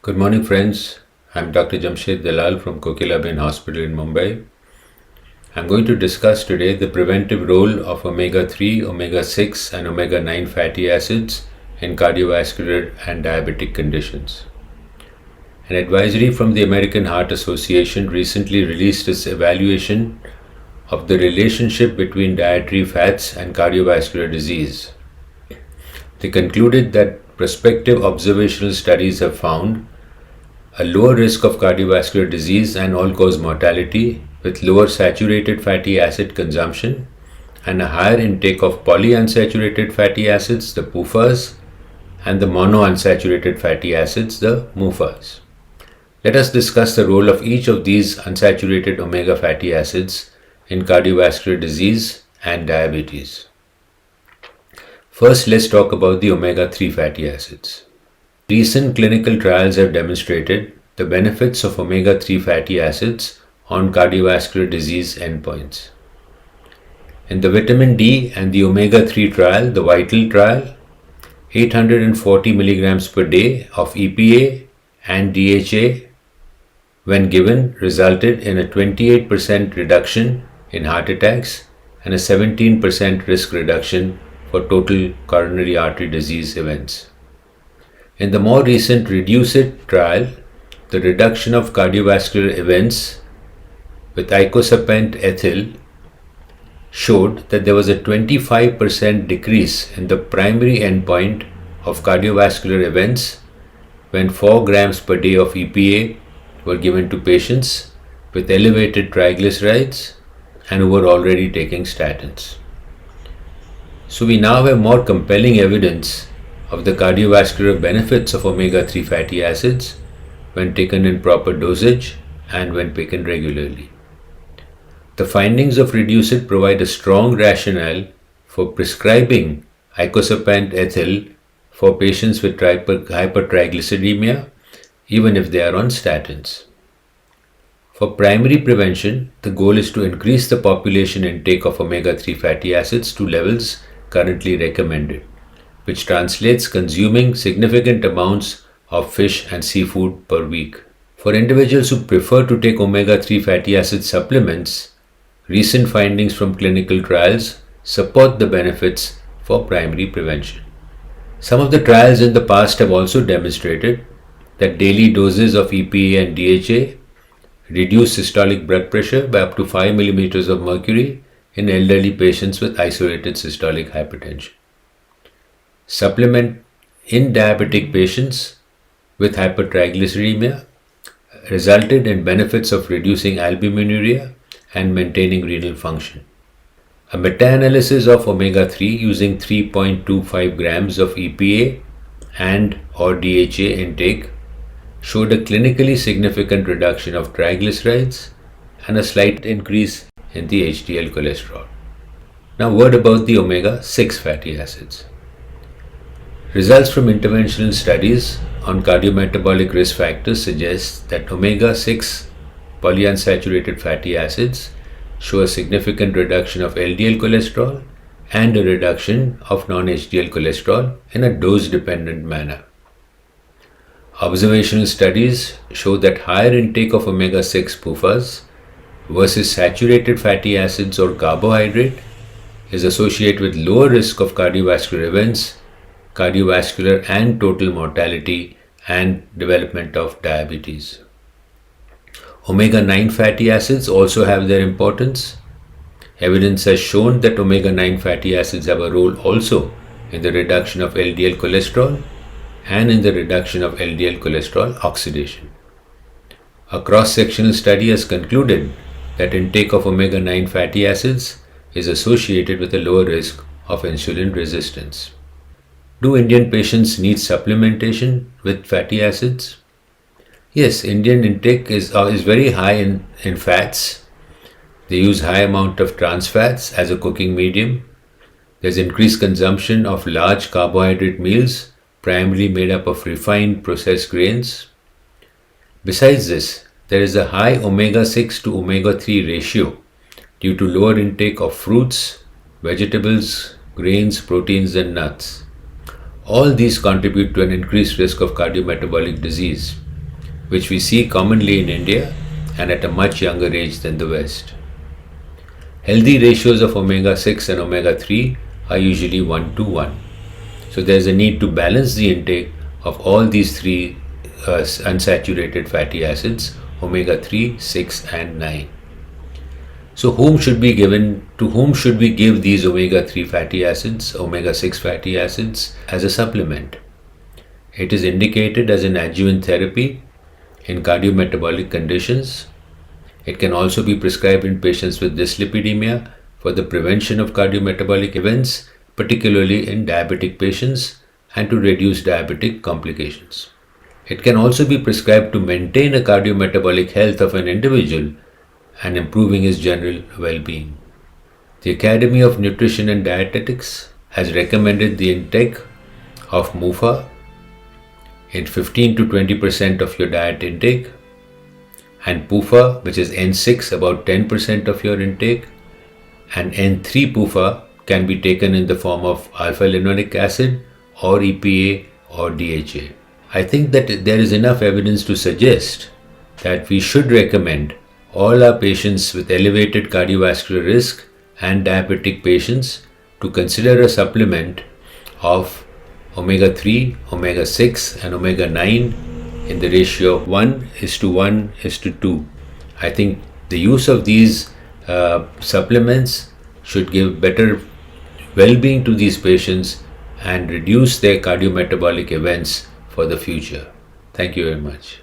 Good morning, friends. I'm Dr. Jamshed Dalal from Kokilaben Hospital in Mumbai. I'm going to discuss today the preventive role of omega 3, omega 6, and omega 9 fatty acids in cardiovascular and diabetic conditions. An advisory from the American Heart Association recently released its evaluation of the relationship between dietary fats and cardiovascular disease. They concluded that prospective observational studies have found a lower risk of cardiovascular disease and all-cause mortality with lower saturated fatty acid consumption and a higher intake of polyunsaturated fatty acids, the PUFAs, and the monounsaturated fatty acids, the MUFAs. Let us discuss the role of each of these unsaturated omega fatty acids in cardiovascular disease and diabetes. First, let's talk about the omega 3 fatty acids. Recent clinical trials have demonstrated the benefits of omega 3 fatty acids on cardiovascular disease endpoints. In the vitamin D and the omega 3 trial, the VITAL trial, 840 milligrams per day of EPA and DHA when given resulted in a 28% reduction in heart attacks and a 17% risk reduction for total coronary artery disease events. In the more recent REDUCE-IT trial, the reduction of cardiovascular events with icosapent ethyl showed that there was a 25% decrease in the primary endpoint of cardiovascular events when 4 grams per day of EPA were given to patients with elevated triglycerides and who were already taking statins. So we now have more compelling evidence of the cardiovascular benefits of omega 3 fatty acids when taken in proper dosage and when taken regularly. The findings of REDUCE-IT provide a strong rationale for prescribing icosapent ethyl for patients with hypertriglyceridemia, even if they are on statins. For primary prevention, the goal is to increase the population intake of omega 3 fatty acids to levels currently recommended, which translates consuming significant amounts of fish and seafood per week. For individuals who prefer to take omega 3 fatty acid supplements, recent findings from clinical trials support the benefits for primary prevention. Some of the trials in the past have also demonstrated that daily doses of EPA and DHA reduce systolic blood pressure by up to 5 millimeters of mercury in elderly patients with isolated systolic hypertension. Supplement in diabetic patients with hypertriglyceridemia resulted in benefits of reducing albuminuria and maintaining renal function. A meta-analysis of omega 3 using 3.25 grams of EPA and or DHA intake showed a clinically significant reduction of triglycerides and a slight increase in the HDL cholesterol. Now, word about the omega 6 fatty acids. Results from interventional studies on cardiometabolic risk factors suggest that omega 6 polyunsaturated fatty acids show a significant reduction of LDL cholesterol and a reduction of non-HDL cholesterol in a dose-dependent manner. Observational studies show that higher intake of omega 6 PUFAs versus saturated fatty acids or carbohydrate is associated with lower risk of cardiovascular events, cardiovascular and total mortality, and development of diabetes. Omega 9 fatty acids also have their importance. Evidence has shown that omega 9 fatty acids have a role also in the reduction of LDL cholesterol and in the reduction of LDL cholesterol oxidation. A cross-sectional study has concluded that intake of omega 9 fatty acids is associated with a lower risk of insulin resistance. Do Indian patients need supplementation with fatty acids? Yes, Indian intake is very high in fats. They use high amount of trans fats as a cooking medium. There's increased consumption of large carbohydrate meals, primarily made up of refined processed grains. Besides this, there is a high omega 6 to omega 3 ratio due to lower intake of fruits, vegetables, grains, proteins, and nuts. All these contribute to an increased risk of cardiometabolic disease. which we see commonly in India and at a much younger age than the West. Healthy ratios of omega-6 and omega-3 are usually 1:1. So there's a need to balance the intake of all these three unsaturated fatty acids, omega-3, 6 and 9. So to whom should we give these omega-3 fatty acids, omega-6 fatty acids as a supplement? It is indicated as an adjuvant therapy in cardiometabolic conditions. It can also be prescribed in patients with dyslipidemia for the prevention of cardiometabolic events, particularly in diabetic patients, and to reduce diabetic complications. It can also be prescribed to maintain a cardiometabolic health of an individual and improving his general well-being. The Academy of Nutrition and Dietetics has recommended the intake of MUFA in 15 to 20% of your diet intake, and PUFA, which is N6, about 10% of your intake, and N3 PUFA can be taken in the form of alpha-linolic acid or EPA or DHA. I think that there is enough evidence to suggest that we should recommend all our patients with elevated cardiovascular risk and diabetic patients to consider a supplement of omega-3, omega-6 and omega-9 in the ratio of 1:1:2. I think the use of these supplements should give better well-being to these patients and reduce their cardiometabolic events for the future. Thank you very much.